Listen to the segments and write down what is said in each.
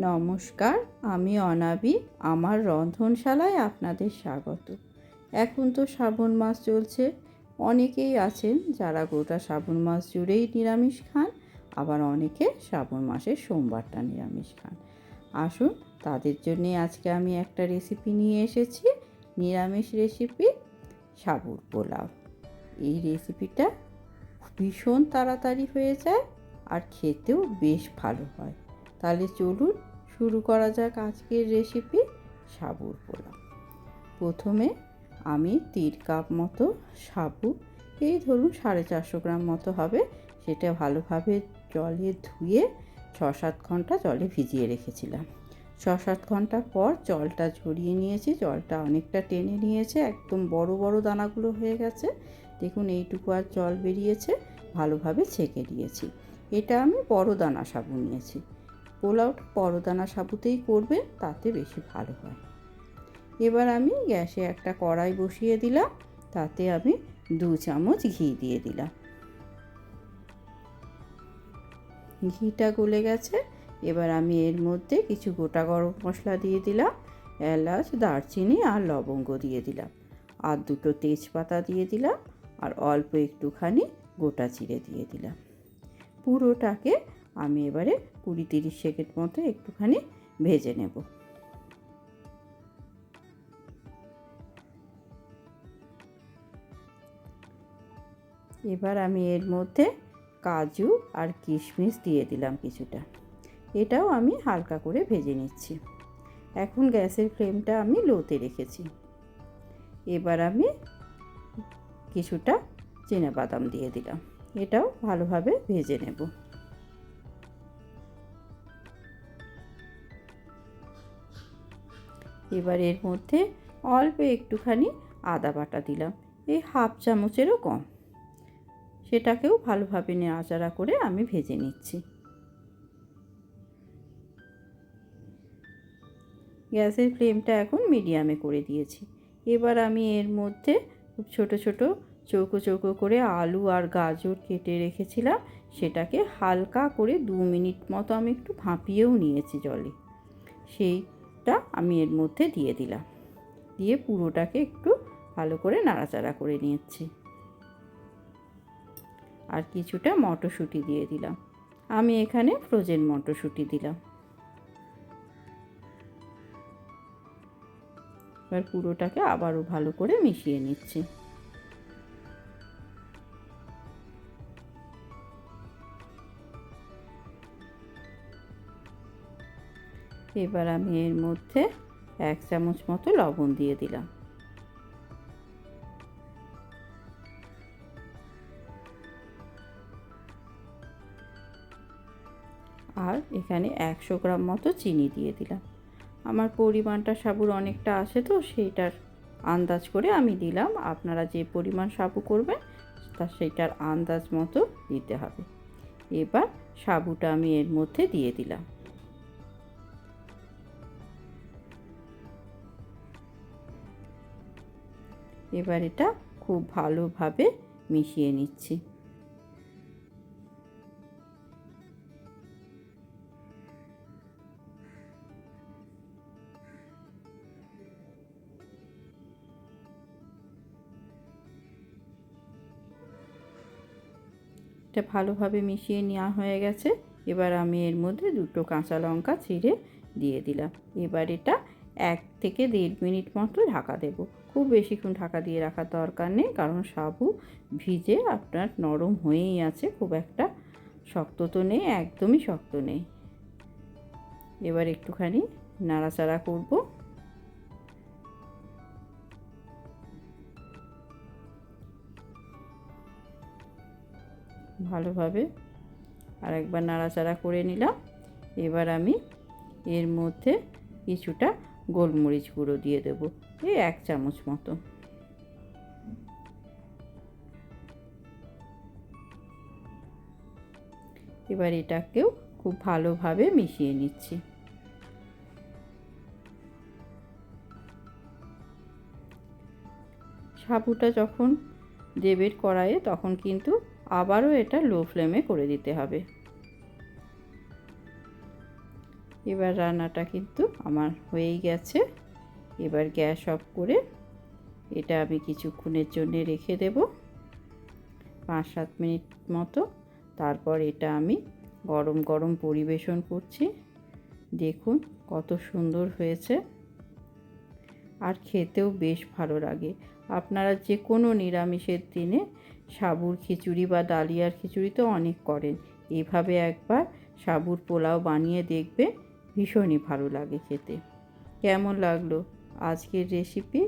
নমস্কার, আমি অনাবি। আমার রন্ধনশালায় আপনাদের স্বাগত। এখন তো শ্রাবণ মাস চলছে। অনেকেই আছেন যারা গোটা শ্রাবণ মাস জুড়েই নিরামিষ খান, আবার অনেকে শ্রাবণ মাসের সোমবারটা নিরামিষ খান। আসুন, তাদের জন্যে আজকে আমি একটা রেসিপি নিয়ে এসেছি, নিরামিষ রেসিপি সাবুর পোলাও। এই রেসিপিটা ভীষণ তাড়াতাড়ি হয়ে যায় আর খেতেও বেশ ভালো হয়। তাহলে চলুন শুরু করা যাক আজকের রেসিপি সাবুর পোলাও। প্রথমে আমি 3 কাপ মতো সাবু, এই ধরুন 450 গ্রাম মতো হবে, সেটা ভালোভাবে জলে ধুয়ে 6-7 ঘন্টা জলে ভিজিয়ে রেখেছিলাম। 6-7 ঘন্টা পর জলটা ঝরিয়ে নিয়েছি। জলটা অনেকটা টেনে নিয়েছে, একদম বড় বড় দানাগুলো হয়ে গেছে। দেখুন এইটুকু আর জল বেরিয়েছে, ভালোভাবে ছেঁকে দিয়েছি। এটা আমি বড় দানা সাবু নিয়েছি। পোলাওটা বড় দানা সাবুতেই করবেন, তাতে বেশি ভালো হয়। এবার আমি গ্যাসে একটা কড়াই বসিয়ে দিলাম, তাতে আমি 2 চামচ ঘি দিয়ে দিলাম। ঘিটা গলে গেছে। এবার আমি এর মধ্যে কিছু গোটা গরম মশলা দিয়ে দিলাম, এলাচ, দারচিনি আর লবঙ্গ দিয়ে দিলাম, আর 2টো তেজপাতা দিয়ে দিলাম, আর অল্প একটুখানি গোটা জিরে দিয়ে দিলাম। পুরোটাকে আমি এবারে 20-30 সেকেন্ড মতো একটুখানি ভেজে নেব। এবার আমি এর মধ্যে কাজু আর কিশমিশ দিয়ে দিলাম কিছুটা। এটাও আমি হালকা করে ভেজে নিচ্ছি। এখন গ্যাসের ফ্লেমটা আমি লোতে রেখেছি। এবার আমি কিছুটা চিনাবাদাম দিয়ে দিলাম, এটাও ভালোভাবে ভেজে নেব। এবার এর মধ্যে অল্প একটুখানি আদা বাটা দিলাম, এই 1/2 চামচেরও কম। সেটাকেও ভালোভাবে নাড়াচাড়া করে আমি ভেজে নিচ্ছি। গ্যাসের ফ্লেমটা এখন মিডিয়ামে করে দিয়েছি। এবার আমি এর মধ্যে খুব ছোট ছোট চৌকো চৌকো করে আলু আর গাজর কেটে রেখেছিলাম, সেটাকে হালকা করে 2 মিনিট মতো আমি একটু ভাপিয়েও নিয়েছি জলে। সেইটা আমি এর মধ্যে দিয়ে দিলাম, দিয়ে পুরোটাকে একটু ভালো করে নাড়াচাড়া করে নিচ্ছি। আর কিছুটা মটরশুঁটি দিয়ে দিলাম, আমি এখানে ফ্রোজেন মটরশুঁটি দিলাম। এবার পুরোটাকে আবারও ভালো করে মিশিয়ে নিচ্ছি। এবার আমি এর মধ্যে 1 চামচ মতো লবণ দিয়ে দিলাম। আর এখানে 100 গ্রাম মতো চিনি দিয়ে দিলাম। আমার পরিমাণটা সাবুর অনেকটা আছে, তো সেইটার আন্দাজ করে আমি দিলাম। আপনারা যে পরিমাণ সাবু করবেন সেইটার আন্দাজ মতো দিতে হবে। এবার সাবুটা আমি এর মধ্যে দিয়ে দিলাম। এবার এটা খুব ভালোভাবে মিশিয়ে নিচ্ছি। এটা ভালোভাবে মিশিয়ে নেওয়া হয়ে গেছে। এবার আমি এর মধ্যে 2টো কাঁচা লঙ্কা চিড়ে দিয়ে দিলাম। এবার এটা 1 থেকে 1.5 মিনিট মতো ঢাকা দেব। খুব বেশিক্ষণ ঢাকা দিয়ে রাখার দরকার নেই, কারণ সাবু ভিজে আপনার নরম হয়েই আছে, খুব একটা শক্ত তো নেই, একদমই শক্ত নেই। এবার একটুখানি নাড়াচাড়া করব। ভালোভাবে আরেকবার নাড়াচাড়া করে নিলাম। এবার আমি এর মধ্যে কিছুটা গোলমরিচ গুঁড়ো দিয়ে দেব, এই 1 চামচ মতো। এবার এটাকেও খুব ভালোভাবে মিশিয়ে নিচ্ছি। সাবুটা যখন দেবের কড়াইয়ে, তখন কিন্তু আবারও এটা লো ফ্লেমে করে দিতে হবে। এবার রান্নাটা কিন্তু আমার হয়েই গেছে। এবার গ্যাস অফ করে এটা আমি কিছুক্ষণের জন্য রেখে দেব, 5-7 মিনিট মতো। তারপর এটা আমি গরম গরম পরিবেশন করছি। দেখুন কত সুন্দর হয়েছে, আর খেতেও বেশ ভালো লাগে। আপনারা যে কোনো নিরামিষের দিনে সাবুর খিচুড়ি বা ডালিয়ার খিচুড়ি তো অনেক করেন, এইভাবে একবার সাবুর পোলাও বানিয়ে দেখবেন, ভীষণই ভালো লাগে খেতে। কেমন লাগলো আজকের রেসিপি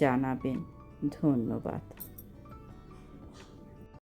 জানাবেন। ধন্যবাদ।